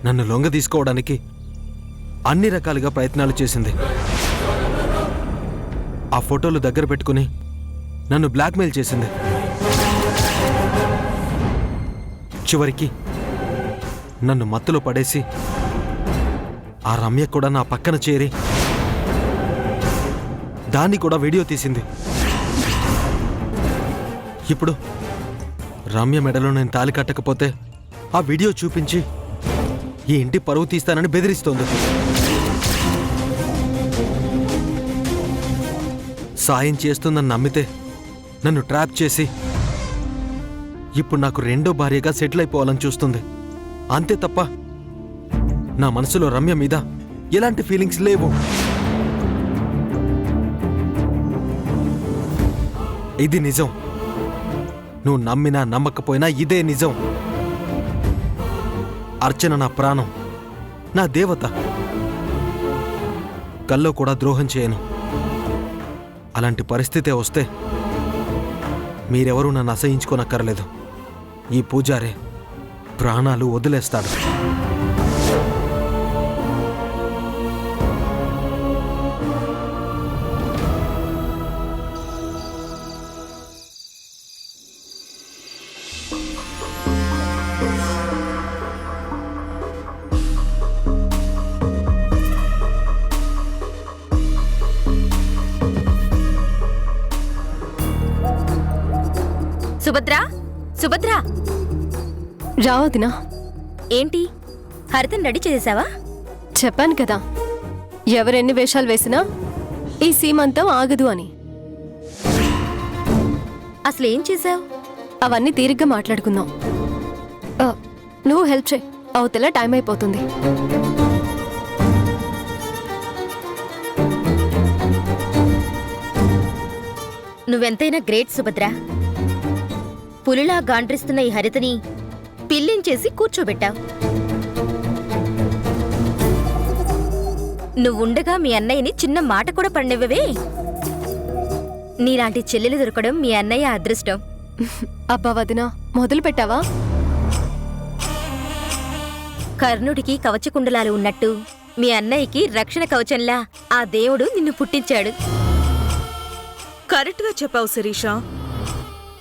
నన్ను లొంగ తీసుకోవడానికి అన్ని రకాలుగా ప్రయత్నాలు చేసింది. ఆ ఫోటోలు దగ్గర పెట్టుకుని నన్ను బ్లాక్మెయిల్ చేసింది. చివరికి నన్ను మత్తులో పడేసి ఆ రమ్య కూడా నా పక్కన చేరి దాన్ని కూడా వీడియో తీసింది. ఇప్పుడు రమ్య మెడలో నేను తాలి కట్టకపోతే ఆ వీడియో చూపించి ఈ ఇంటి పరువు తీస్తానని బెదిరిస్తోంది. సాయం చేస్తుందని నమ్మితే నన్ను ట్రాప్ చేసి ఇప్పుడు నాకు రెండో భార్యగా సెటిల్ అయిపోవాలని చూస్తుంది. అంతే తప్ప నా మనసులో రమ్య మీద ఎలాంటి ఫీలింగ్స్ లేవు. ఇది నిజం. నువ్వు నమ్మినా నమ్మకపోయినా ఇదే నిజం. అర్చన నా ప్రాణం, నా దేవత. కల్లో కూడా ద్రోహం చేయను. అలాంటి పరిస్థితే వస్తే మీరెవరూ నన్ను అసహించుకోనక్కర్లేదు. ఈ పూజారే ప్రాణాలు వదిలేస్తాడు. సుభద్రా, సుభద్రా, రావదినా. ఏంటి హరితని రెడీ చేసావా? చెప్పాను కదా, ఎవరెన్ని వేషాలు వేసినా ఈ సీమంతం ఆగదు అని. అసలేం చేసావు? అవన్నీ తీరిగ్గా మాట్లాడుకుందాం. నువ్వు హెల్ప్ చేయి, అవతల టైం అయిపోతుంది. నువ్వెంతైనా గ్రేట్ సుభద్ర. పులిలా గాండ్రిస్తున్న ఈ హరితని పిల్లించేసి కూర్చోబెట్టావు. నువ్వుండగా మీ అన్నయ్యని చిన్న మాట కూడా పడినవ్వవే. నీలాంటి చెల్లెలు దొరకడం మీ అన్నయ్య అదృష్టం. అబ్బా వదినా, మొదలు పెట్టావా? కర్ణుడికి కవచకుండలాలు ఉన్నట్టు మీ అన్నయ్యకి రక్షణ కవచంలా ఆ దేవుడు నిన్ను పుట్టించాడు. కరెక్ట్గా చెప్పావు శిరీష.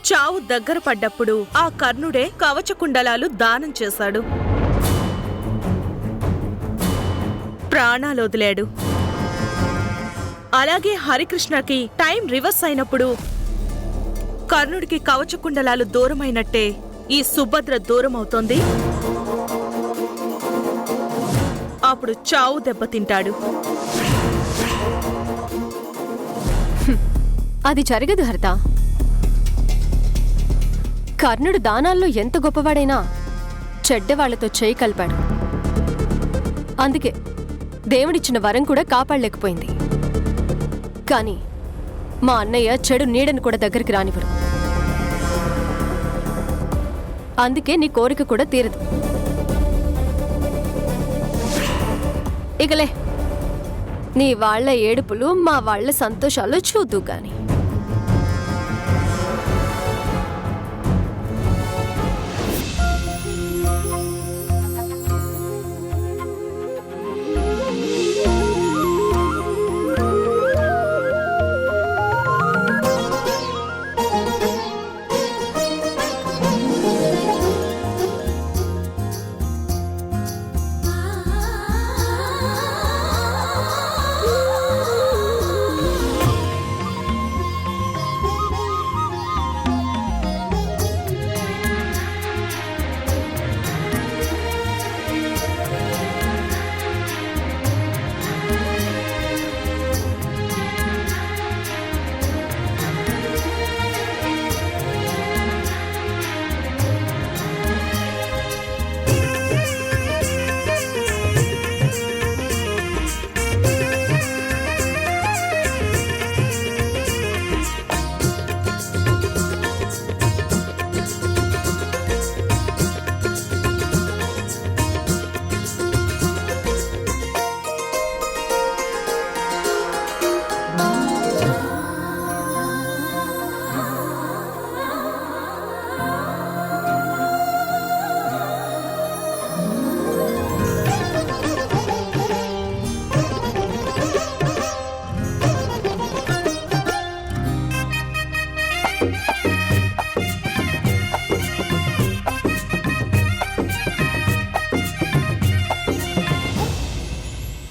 చావు దగ్గర పడ్డప్పుడు ఆ కర్ణుడే కవచకుండలాలు దానం చేశాడు, ప్రాణాలు వదిలాడు. అలాగే హరికృష్ణకి టైం రివర్స్ అయినప్పుడు కర్ణుడికి కవచకుండలాలు దూరమైనట్టే ఈ సుభద్ర దూరం అవుతోంది. అప్పుడు చావు దెబ్బతింటాడు. అది జరగదు హరిత. కర్ణుడు దానాల్లో ఎంత గొప్పవాడైనా చెడ్డవాళ్లతో చేయి కలిపాడు. అందుకే దేవుడిచ్చిన వరం కూడా కాపాడలేకపోయింది. కానీ మా అన్నయ్య చెడు నీడను కూడా దగ్గరికి రానివ్వడు. అందుకే నీ కోరిక కూడా తీరదు. ఇకలే, నీ వాళ్ల ఏడుపులు మా వాళ్ల సంతోషాలు చూద్దు గాని.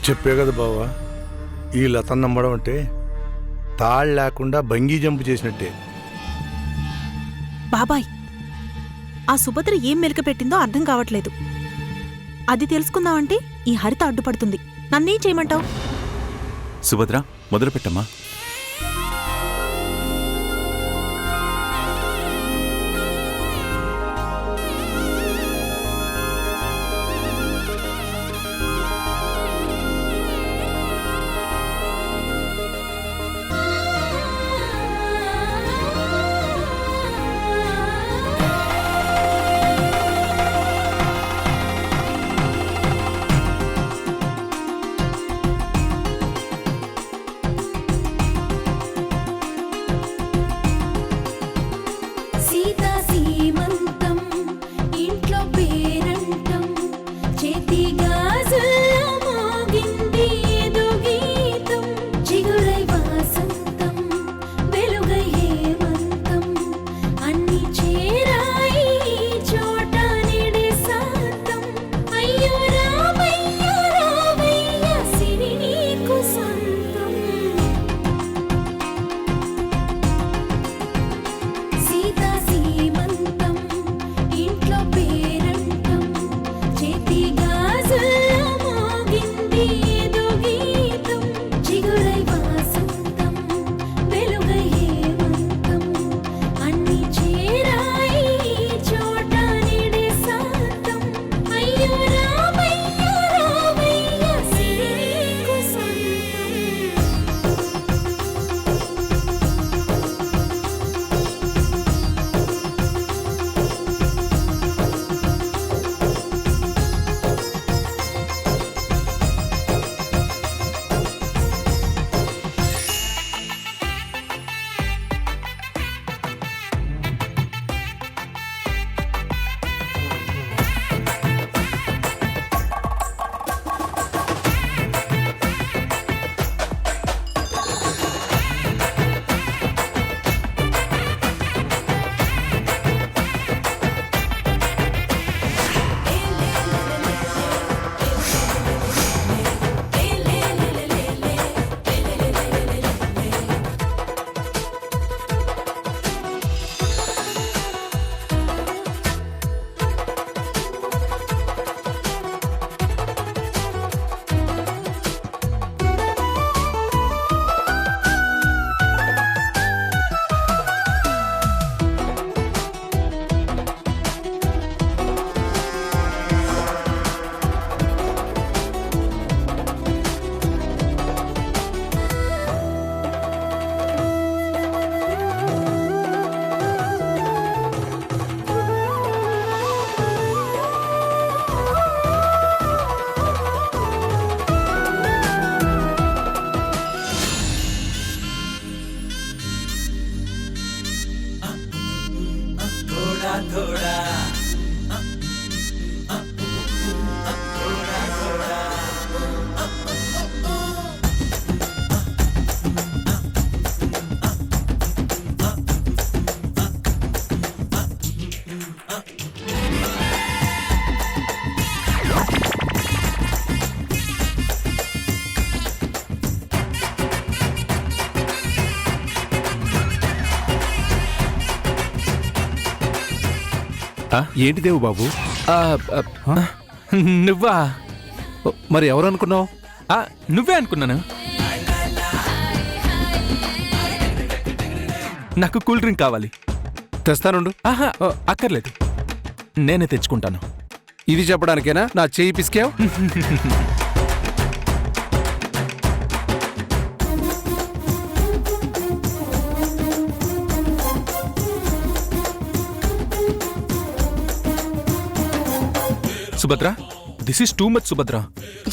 చెప్పే కదా బావా, ఈ లతను నమ్మడం అంటే తాళ్ లేకుండా బంగీ జంప్ చేసినట్టే. బాబాయ్, ఆ సుభద్ర ఏం మెలిక పెట్టిందో అర్థం కావట్లేదు. అది తెలుసుకుందామంటే ఈ హరిత అడ్డుపడుతుంది. నన్నేం చేయమంటావు? సుభద్ర, మొదలు పెట్టమ్మా. ఏంటి దేవు బాబు? నువ్వా? మరి ఎవరు అనుకున్నావు? నువ్వే అనుకున్నాను. నాకు కూల్ డ్రింక్ కావాలి. తెస్తానుండు. అక్కర్లేదు, నేనే తెచ్చుకుంటాను. ఇది చెప్పడానికేనా నా చెయ్యి పిసికావు? Subhadra, this is too much Subhadra.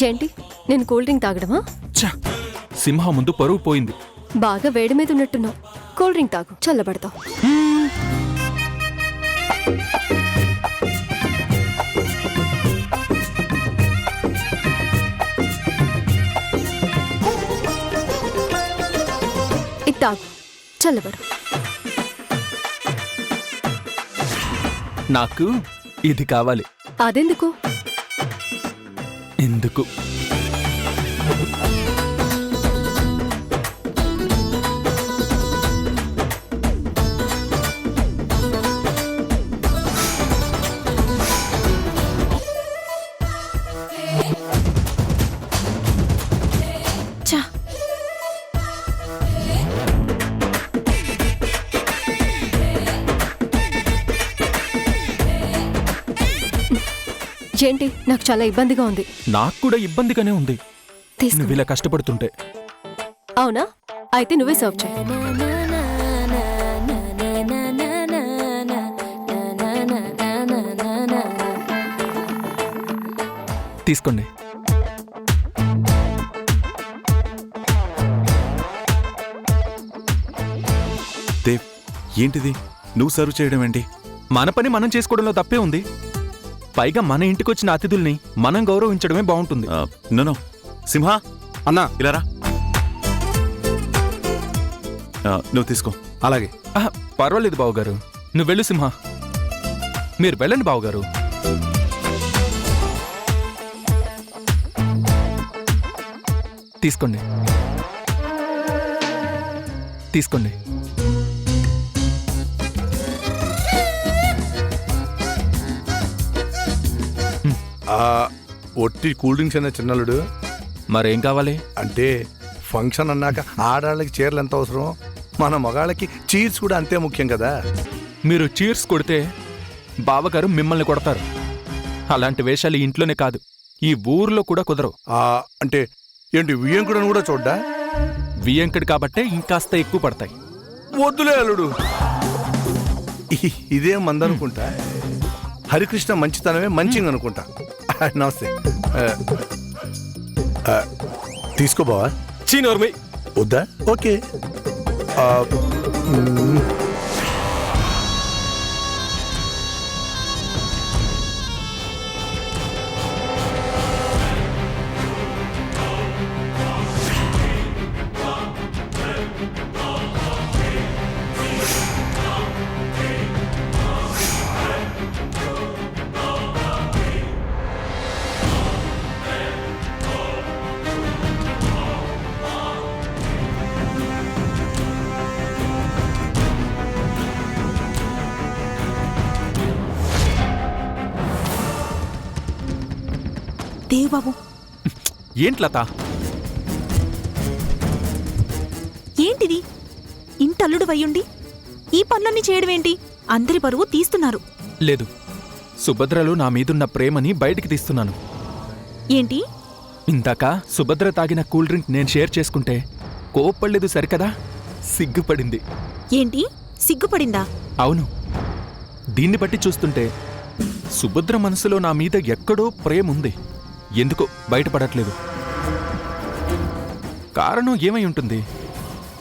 ఏంటి, నేను కూల్ డ్రింక్ తాగడమా? సింహం ముందు పరువు పోయింది. బాగా వేడి మీద ఉన్నట్టున్నావు. కూల్ డ్రింక్ తాగు, చల్లబడతావు. ఇది తాగు, చల్లబడు. నాకు ఇది కావాలి. అదెందుకు? ఎందుకు? ఛా, ఏంటి, నాకు చాలా ఇబ్బందిగా ఉంది. నాకు కూడా ఇబ్బందిగానే ఉంది తీసుకో. నువ్వు ఇలా కష్టపడుతుంటే. అవునా? అయితే నువ్వే సర్వ్ చేయి. తీసుకోండి. దేవ్, ఏంటిది? నువ్వు సర్వ్ చేయడం ఏంటి? మన పని మనం చేసుకోవడంలో తప్పే ఉంది. పైగా మన ఇంటికి వచ్చిన అతిథుల్ని మనం గౌరవించడమే బాగుంటుంది. నో సింహ, అన్నా ఇలా రా. నువ్వు తీసుకో. అలాగే. పర్వాలేదు బావగారు, నువ్వు వెళ్ళు సింహ. మీరు వెళ్ళండి బావగారు. తీసుకోండి, తీసుకోండి. ఆ ఒట్టి కూల్ డ్రింక్స్ అనే చిన్నలుడు. మరేం కావాలి? అంటే ఫంక్షన్ అన్నాక ఆడాళ్ళకి చీరలు ఎంత అవసరం, మన మగాళ్ళకి చీర్స్ కూడా అంతే ముఖ్యం కదా. మీరు చీర్స్ కొడితే బావగారు మిమ్మల్ని కొడతారు. అలాంటి వేషాలు ఈ ఇంట్లోనే కాదు, ఈ ఊర్లో కూడా కుదరవు. అంటే ఏంటి, వియ్యంకుడని కూడా చూడ్డా? వియంకడి కాబట్టే ఇంకాస్త ఎక్కువ పడతాయి. వద్దులే అల్లుడు, ఇదేం మందనుకుంటా. హరికృష్ణ మంచితనమే మంచిగా అనుకుంటా. నమస్తే. తీసుకో బావా. చీనోర్మి. వద్దా? ఓకే. దేవబాబు, ఏంటి లత? ఏంటిది? ఇంటల్లుడు వయ్యుండి ఈ పనులన్నీ చేయడమేంటి? అందరి పరువు తీస్తున్నారు. లేదు, సుభద్రలో నా మీదున్న ప్రేమని బయటికి తీస్తున్నాను. ఏంటి? ఇందాక సుభద్ర తాగిన కూల్ డ్రింక్ నేను షేర్ చేసుకుంటే కోప్పడలేదు సరికదా, సిగ్గుపడింది. ఏంటి, సిగ్గుపడిందా? అవును. దీన్ని బట్టి చూస్తుంటే సుభద్ర మనసులో నా మీద ఎక్కడో ప్రేముంది. ఎందుకో బయటపడట్లేదు. కారణం ఏమై ఉంటుంది?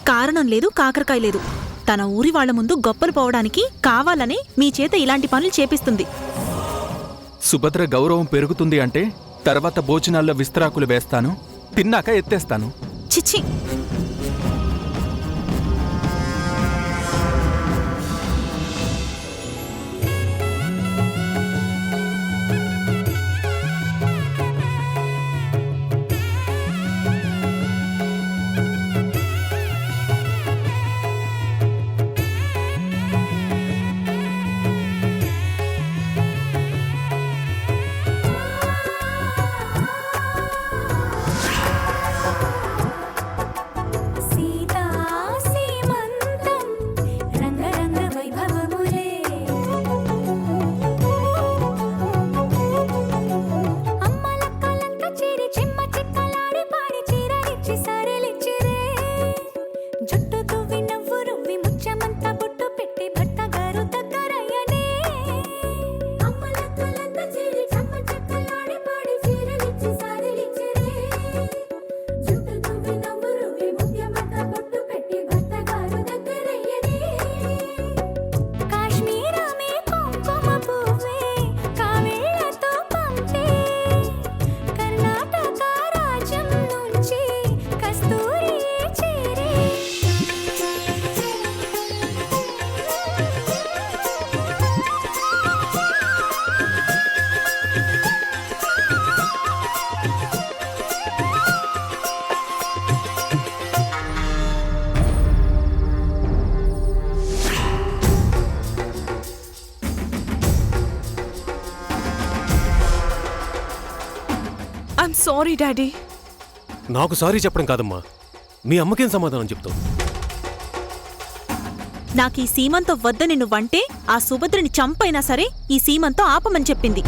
కారణం లేదు, కాకరకాయ లేదు. తన ఊరి వాళ్ల ముందు గొప్పలు పోవడానికి కావాలని మీ చేత ఇలాంటి పనులు చేపిస్తుంది. సుభద్ర గౌరవం పెరుగుతుంది అంటే తర్వాత భోజనాల్లో విస్తరాకులు వేస్తాను, తిన్నాక ఎత్తేస్తాను. చిచ్చి, సారీ డాడీ. నాకు సారీ చెప్పడం కాదమ్మా, మీ అమ్మకేం సమాధానం చెప్తావు? నాకు ఈ సీమంతో వద్దని నువ్వంటే ఆ సుభద్రని చంపైనా సరే ఈ సీమంతో ఆపమని చెప్పింది.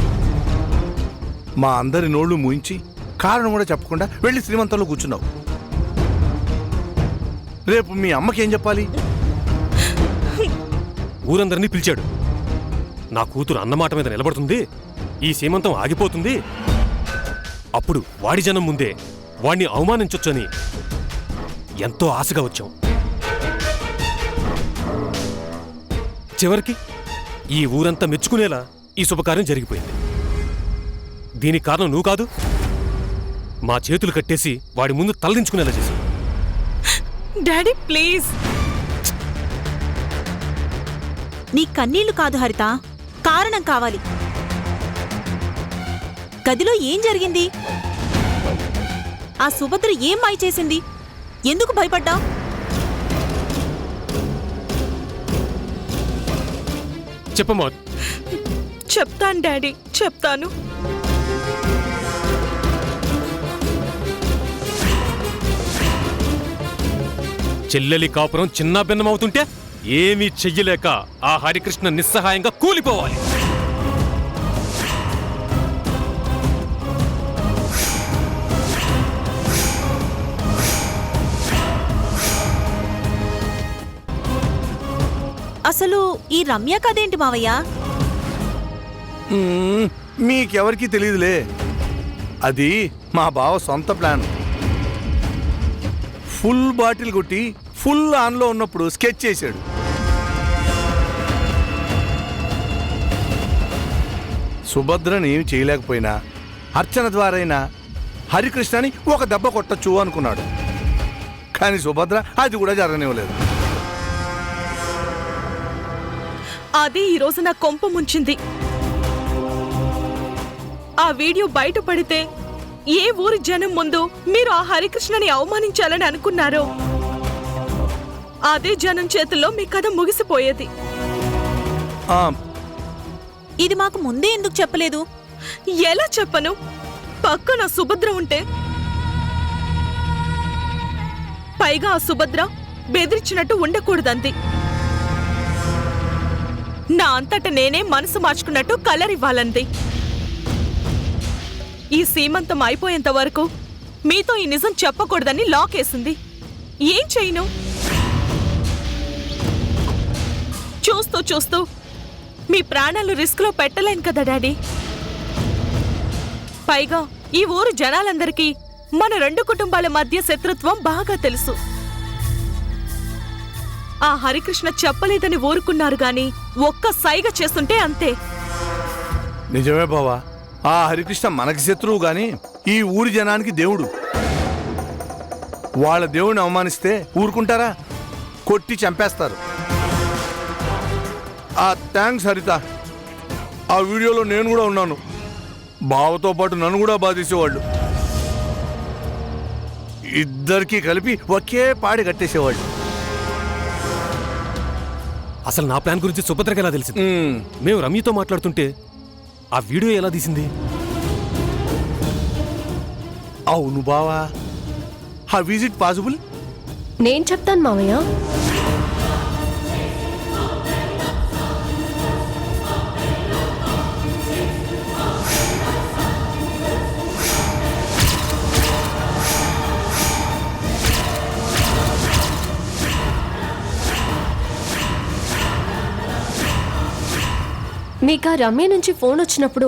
మా అందరి నోళ్లు మూయించి కారణం కూడా చెప్పకుండా వెళ్ళి శ్రీమంతంలో కూర్చున్నావు. రేపు మీ అమ్మకేం చెప్పాలి? ఊరందరినీ పిలిచాడు. నా కూతురు అన్నమాట మీద నిలబడుతుంది, ఈ సీమంతం ఆగిపోతుంది, అప్పుడు వాడి జనం ముందే వాణ్ణి అవమానించొచ్చని ఎంతో ఆశగా వచ్చాం. చివరికి ఈ ఊరంతా మెచ్చుకునేలా ఈ శుభకార్యం జరిగిపోయింది. దీనికి కారణం నువ్వు కాదు, మా చేతులు కట్టేసి వాడి ముందు తలదించుకునేలా చేశావు. Daddy please. నీ కన్నీళ్లు కాదు హరిత, కారణం కావాలి. గదిలో ఏం జరిగింది? ఆ సుభద్ర ఏం మాయ చేసింది? ఎందుకు భయపడ్డావు? చెప్పమ్మా. చెప్తాను డాడీ, చెప్తాను. చెల్లెలి కాపురం చిన్న భిన్నమవుతుంటే ఏమీ చెయ్యలేక ఆ హరికృష్ణ నిస్సహాయంగా కూలిపోవాలి. అసలు ఈ రమ్య కదేంటి మావయ్య? మీకెవరికీ తెలియదులే, అది మా బావ సొంత ప్లాన్. ఫుల్ బాటిల్ కొట్టి ఫుల్ ఆన్లో ఉన్నప్పుడు స్కెచ్ చేశాడు. సుభద్రని ఏమి చేయలేకపోయినా అర్చన ద్వారైనా హరికృష్ణని ఒక దెబ్బ కొట్టచ్చు అనుకున్నాడు. కానీ సుభద్ర అది కూడా జరగనివ్వలేదు. అది ఈరోజు నా కొంప ముంచింది. ఆ వీడియో బయటపడితే ఏ ఊరి జనం ముందు మీరు ఆ హరికృష్ణని అవమానించాలని అనుకున్నారో అదే జనం చేతుల్లో మీ కథ ముగిసిపోయేది. ఇది మాకు ముందే ఎందుకు చెప్పలేదు? ఎలా చెప్పను? పక్కన సుభద్ర ఉంటే. పైగా ఆ సుభద్ర బెదిరించినట్టు ఉండకూడదంది. నా అంతట నేనే మనసు మార్చుకున్నట్టు కలర్ ఇవ్వాలంది. ఈ సీమంతం అయిపోయేంత వరకు మీతో ఈ నిజం చెప్పకూడదని లాకేసింది. ఏం చేయను? చూస్తూ చూస్తూ మీ ప్రాణాలు రిస్క్లో పెట్టలేను కదా డాడీ. పైగా ఈ ఊరు జనాలందరికీ మన రెండు కుటుంబాల మధ్య శత్రుత్వం బాగా తెలుసు. ఆ హరికృష్ణ చెప్పలేదని ఊరుకున్నారు గాని ఒక్క సైగ చేస్తుంటే అంతే. నిజమే బావా, ఆ హరికృష్ణ మనకి శత్రువు గాని ఈ ఊరి జనానికి దేవుడు. వాళ్ళ దేవుడిని అవమానిస్తే ఊరుకుంటారా? కొట్టి చంపేస్తారు. థ్యాంక్స్ హరిత, ఆ వీడియోలో నేను కూడా ఉన్నాను. బావతో పాటు నన్ను కూడా బాధేసేవాళ్ళు. ఇద్దరికీ కలిపి ఒకే పాడి కట్టేసేవాళ్ళు. అసలు నా ప్లాన్ గురించి సుభద్రకి ఎలా తెలిసింది? మేము రమ్యతో మాట్లాడుతుంటే ఆ వీడియో ఎలా తీసింది? అవును బావా, హౌ ఈజ్ ఇట్ పాసిబుల్? నేను చెప్తాను మావయ్య. మీకు ఆ రమ్య నుంచి ఫోన్ వచ్చినప్పుడు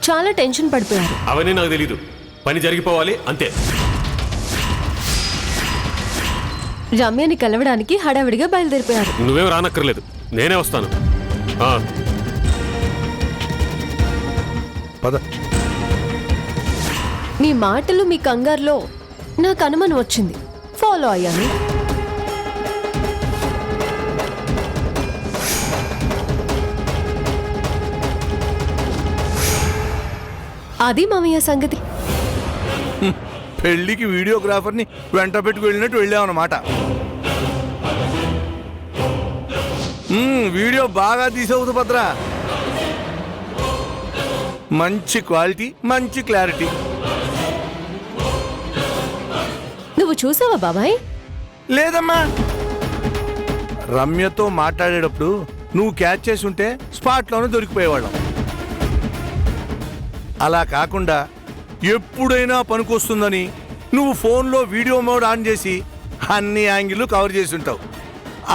చాలా టెన్షన్ పడిపోయారు. అవన్నీ నాకు తెలీదు, పని జరిగిపోవాలి అంతే. రమ్యని కలవడానికి హడావిడిగా బయలుదేరిపోయారు. నువ్వేం రానక్కర్లేదు, నేనే వస్తాను. పద. మీ మాటలు మీ కంగారులో నాకు అనుమానం వచ్చింది, ఫాలో అయ్యాను. అది మామయ్య సంగతి. పెళ్లికి వీడియోగ్రాఫర్ని వెంట పెట్టుకు వెళ్ళినట్టు వెళ్ళామన్నమాట. వీడియో బాగా తీసావు భద్ర, మంచి క్వాలిటీ, మంచి క్లారిటీ. నువ్వు చూసావా బాబాయ్? లేదమ్మా. రమ్యతో మాట్లాడేటప్పుడు నువ్వు క్యాచ్ చేసి ఉంటే స్పాట్లోనే దొరికిపోయేవాళ్ళం. అలా కాకుండా ఎప్పుడైనా పనికొస్తుందని నువ్వు ఫోన్లో వీడియో మోడ్ ఆన్ చేసి అన్ని యాంగిల్ కవర్ చేసి ఉంటావు.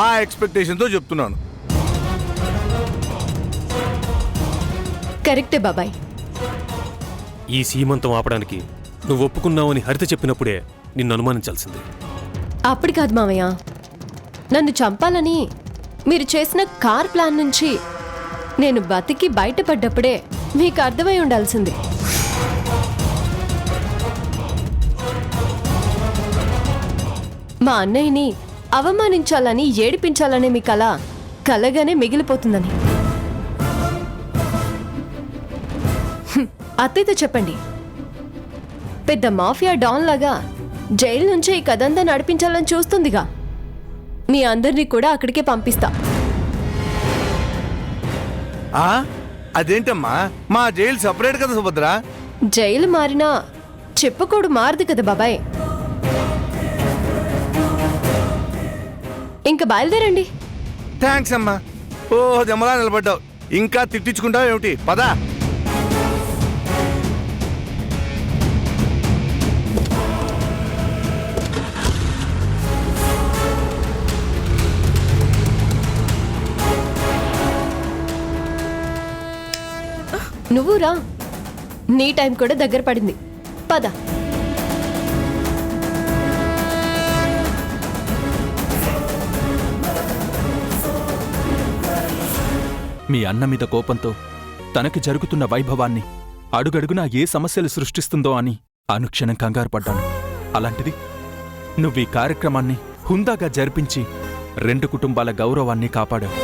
ఆ ఎక్స్పెక్టేషన్తో చెప్తున్నాను. కరెక్టే బాబాయ్. ఈ సీమంతం ఆపడానికి నువ్వు ఒప్పుకున్నావని హరిత చెప్పినప్పుడే నిన్ను అనుమానించాల్సింది. అప్పుడు కాదు మావయ్య, నన్ను చంపాలని మీరు చేసిన కార్ ప్లాన్ నుంచి నేను బతికి బయటపడ్డప్పుడే మీకు అర్థమై ఉండాల్సింది. మా అన్నయ్యని అవమానించాలని ఏడిపించాలనే మీ కల కలగానే మిగిలిపోతుందని. అత్తయ్యతో చెప్పండి, పెద్ద మాఫియా డాన్ లాగా జైలు నుంచే ఈ కథంతా నడిపించాలని చూస్తుందిగా. మీ అందరినీ కూడా అక్కడికే పంపిస్తా. అదేంటమ్మా, మా జైలు సపరేట్ కదా సుభద్ర. జైలు మారినా చెప్పుకోడు మారదు కదా బాబాయ్. ఇంక బయలుదేరండి. థ్యాంక్స్ అమ్మా. ఓ జమ్మలా నిలబడ్డావు, ఇంకా తిట్టించుకుంటావు ఏమిటి? పదా. నువ్వు రా, నీ టైం కూడా దగ్గర పడింది. పద. మీ అన్న మీద కోపంతో తనకి జరుగుతున్న వైభవాన్ని అడుగడుగునా ఏ సమస్యలు సృష్టిస్తుందో అని అనుక్షణం కంగారు పడ్డాను. అలాంటిది నువ్వీ కార్యక్రమాన్ని హుందాగా జరిపించి 2 కుటుంబాల గౌరవాన్ని కాపాడావు.